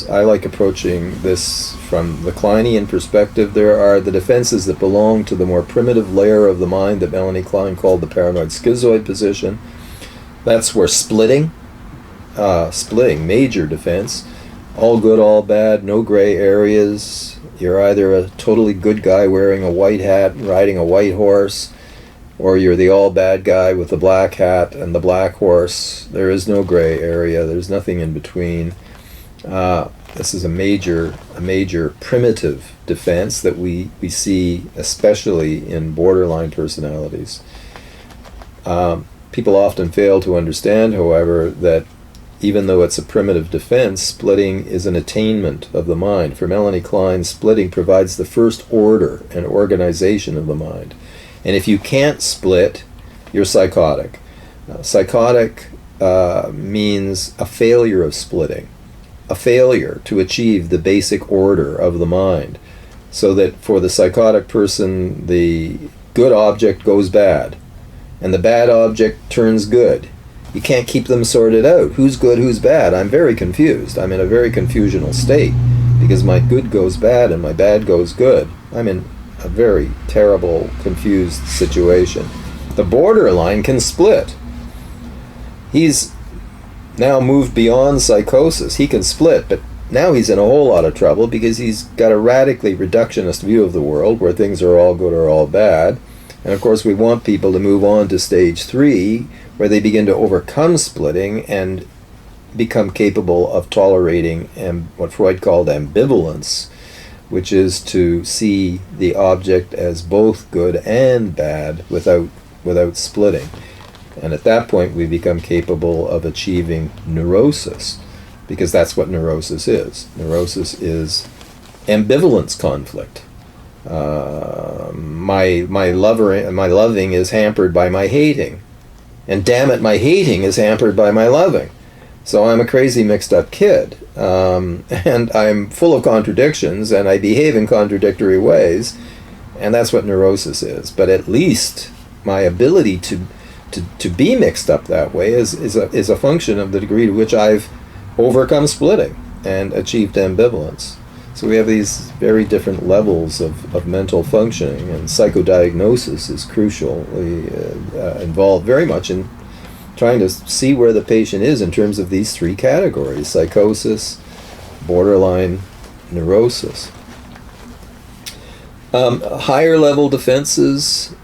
I like approaching this from the Kleinian perspective. There are the defenses that belong to the more primitive layer of the mind that Melanie Klein called the paranoid schizoid position. That's where splitting, major defense, all good, all bad, no gray areas. You're either a totally good guy wearing a white hat and riding a white horse, or you're the all bad guy with the black hat and the black horse. There is no gray area. There's nothing in between. This is a major primitive defense that we see especially in borderline personalities. People often fail to understand, however, that even though it's a primitive defense, splitting is an attainment of the mind. For Melanie Klein, splitting provides the first order and organization of the mind. And if you can't split, you're psychotic. Psychotic means a failure of splitting, a failure to achieve the basic order of the mind, so that for the psychotic person, the good object goes bad, and the bad object turns good. You can't keep them sorted out. Who's good, who's bad? I'm very confused. I'm in a very confusional state, because my good goes bad and my bad goes good. I'm in a very terrible, confused situation. The borderline can split. He's now moved beyond psychosis. He can split, but now he's in a whole lot of trouble because he's got a radically reductionist view of the world where things are all good or all bad. And of course we want people to move on to stage 3, where they begin to overcome splitting and become capable of tolerating what Freud called ambivalence, which is to see the object as both good and bad without splitting. And at that point we become capable of achieving neurosis, because that's what neurosis is. Neurosis is ambivalence conflict. My loving is hampered by my hating, and damn it, my hating is hampered by my loving. So I'm a crazy mixed up kid, and I'm full of contradictions, and I behave in contradictory ways, and that's what neurosis is. But at least my ability to be mixed up that way is a function of the degree to which I've overcome splitting and achieved ambivalence. So we have these very different levels of mental functioning, and psychodiagnosis is crucially involved very much in trying to see where the patient is in terms of these 3 categories: psychosis, borderline, neurosis. Higher level defenses,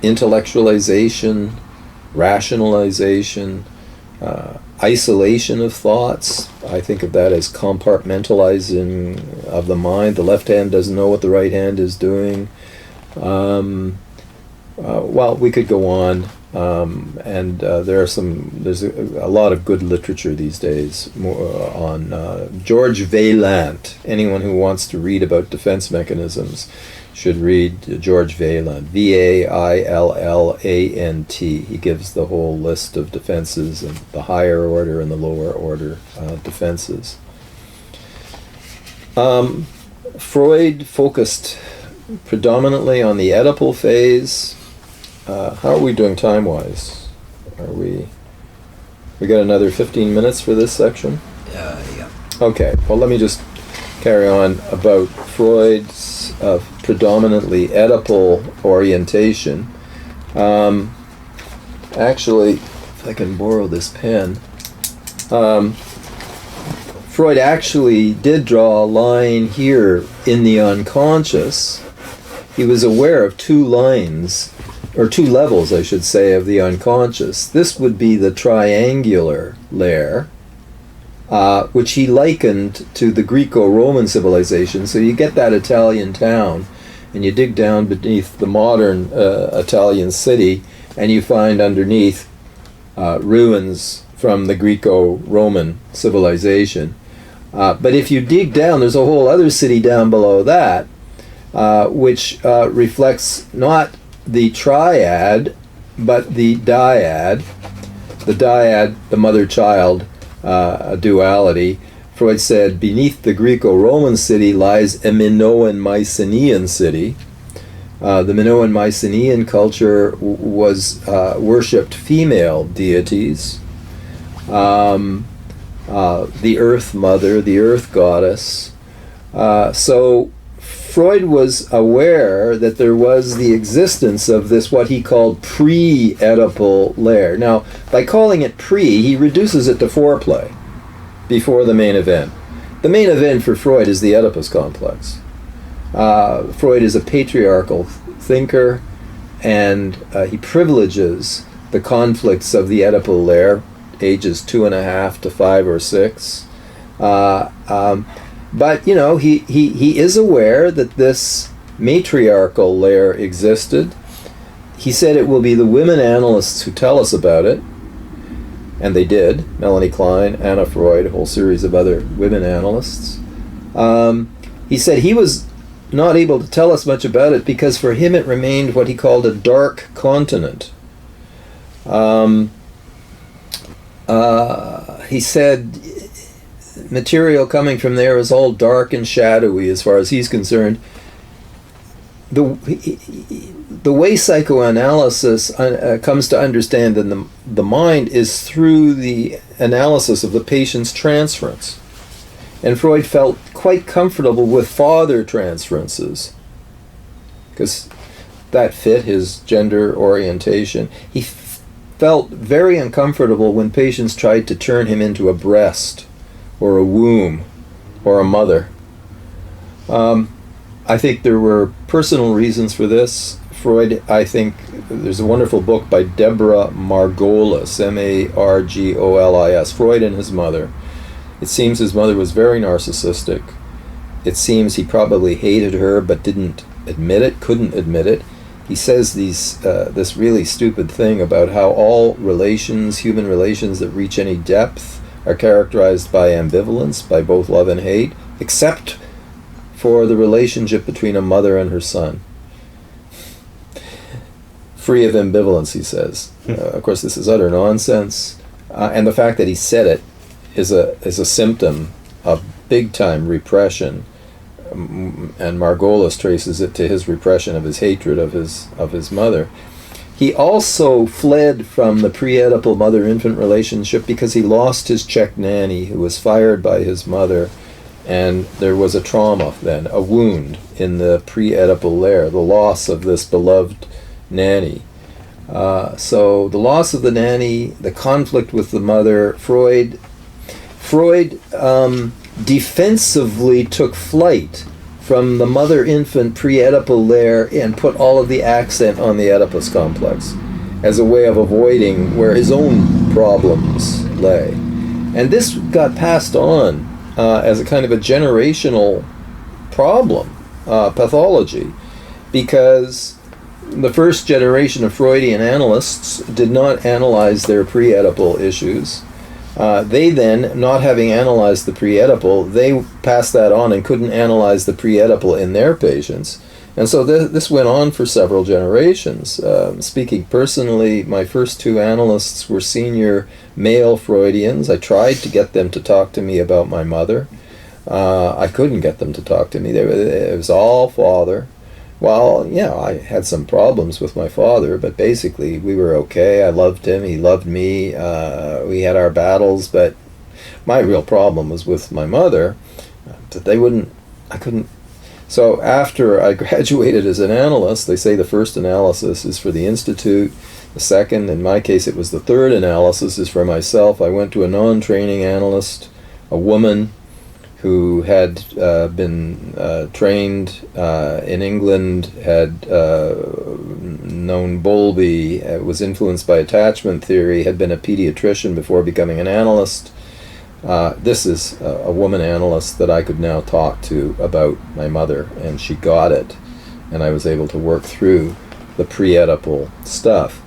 intellectualization, rationalization, isolation of thoughts. I think of that as compartmentalizing of the mind. The left hand doesn't know what the right hand is doing. Well, we could go on, and there's a lot of good literature these days on George Vaillant. Anyone who wants to read about defense mechanisms should read George Vaillant, Vaillant. He gives the whole list of defenses and the higher order and the lower order defenses. Freud focused predominantly on the Oedipal phase. How are we doing time-wise? We got another 15 minutes for this section? Yeah. Okay, well let me just carry on about Freud's predominantly Oedipal orientation. Actually, if I can borrow this pen, Freud actually did draw a line here in the unconscious. He was aware of 2 lines, or 2 levels, I should say, of the unconscious. This would be the triangular layer, which he likened to the Greco-Roman civilization. So you get that Italian town, and you dig down beneath the modern Italian city, and you find underneath ruins from the Greco-Roman civilization. But if you dig down, there's a whole other city down below that, which reflects not the triad, but the dyad. The dyad, the mother-child duality. Freud said, beneath the Greco-Roman city lies a Minoan Mycenaean city. The Minoan Mycenaean culture worshipped female deities. the Earth Mother, the Earth Goddess. So Freud was aware that there was the existence of this, what he called pre-Oedipal layer. Now, by calling it pre, he reduces it to foreplay before the main event. The main event for Freud is the Oedipus Complex. Freud is a patriarchal thinker, and he privileges the conflicts of the Oedipal layer, ages 2.5 to 5 or 6. But, you know, he is aware that this matriarchal layer existed. He said it will be the women analysts who tell us about it, and they did. Melanie Klein, Anna Freud, a whole series of other women analysts. He said he was not able to tell us much about it because for him it remained what he called a dark continent. He said material coming from there is all dark and shadowy as far as he's concerned. The way psychoanalysis comes to understand the mind is through the analysis of the patient's transference. And Freud felt quite comfortable with father transferences because that fit his gender orientation. He felt very uncomfortable when patients tried to turn him into a breast or a womb or a mother. I think there were personal reasons for this. Freud, I think, there's a wonderful book by Deborah Margolis, Margolis, Freud and His Mother. It seems his mother was very narcissistic. It seems he probably hated her but didn't admit it, couldn't admit it. He says this really stupid thing about how all relations, human relations that reach any depth, are characterized by ambivalence, by both love and hate, except for the relationship between a mother and her son. Free of ambivalence, he says. Of course, this is utter nonsense. And the fact that he said it is a symptom of big-time repression. And Margolis traces it to his repression of his hatred of his mother. He also fled from the pre-Oedipal mother-infant relationship because he lost his Czech nanny who was fired by his mother, and there was a trauma then, a wound in the pre-Oedipal layer, the loss of this beloved nanny. So the loss of the nanny, the conflict with the mother, Freud defensively took flight from the mother-infant pre-Oedipal layer and put all of the accent on the Oedipus complex as a way of avoiding where his own problems lay. And this got passed on as a kind of a generational problem, pathology, because the first generation of Freudian analysts did not analyze their pre-Oedipal issues. They then, not having analyzed the pre-Oedipal, they passed that on and couldn't analyze the pre-Oedipal in their patients. And so this went on for several generations. Speaking personally, my first two analysts were senior male Freudians. I tried to get them to talk to me about my mother. I couldn't get them to talk to me. It was all father. Well, yeah, I had some problems with my father, but basically we were okay. I loved him, he loved me. We had our battles, but my real problem was with my mother. That I couldn't. So after I graduated as an analyst, they say the first analysis is for the Institute. The second, in my case it was the third analysis, is for myself. I went to a non-training analyst, a woman who had been trained in England, had known Bowlby, was influenced by attachment theory, had been a pediatrician before becoming an analyst. This is a woman analyst that I could now talk to about my mother, and she got it, and I was able to work through the pre-Oedipal stuff.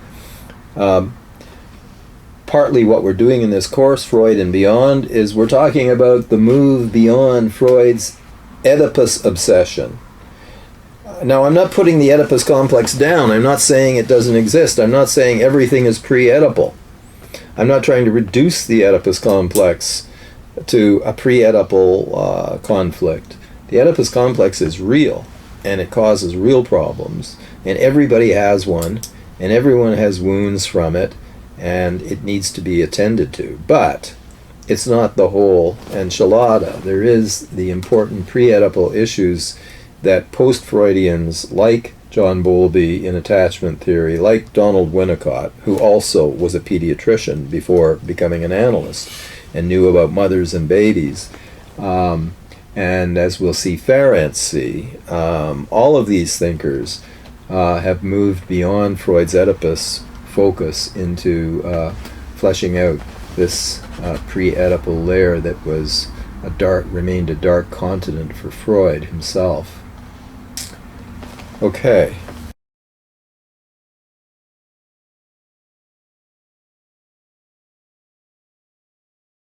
Partly what we're doing in this course, Freud and Beyond, is we're talking about the move beyond Freud's Oedipus obsession. Now, I'm not putting the Oedipus complex down. I'm not saying it doesn't exist. I'm not saying everything is pre-Oedipal. I'm not trying to reduce the Oedipus complex to a pre-Oedipal conflict. The Oedipus complex is real, and it causes real problems, and everybody has one, and everyone has wounds from it, and it needs to be attended to. But it's not the whole enchilada. There is the important pre-Oedipal issues that post-Freudians like John Bowlby in attachment theory, like Donald Winnicott, who also was a pediatrician before becoming an analyst and knew about mothers and babies, and as we'll see, Ferenczi see, all of these thinkers have moved beyond Freud's Oedipus focus into fleshing out this pre-Oedipal layer that was remained a dark continent for Freud himself. Okay.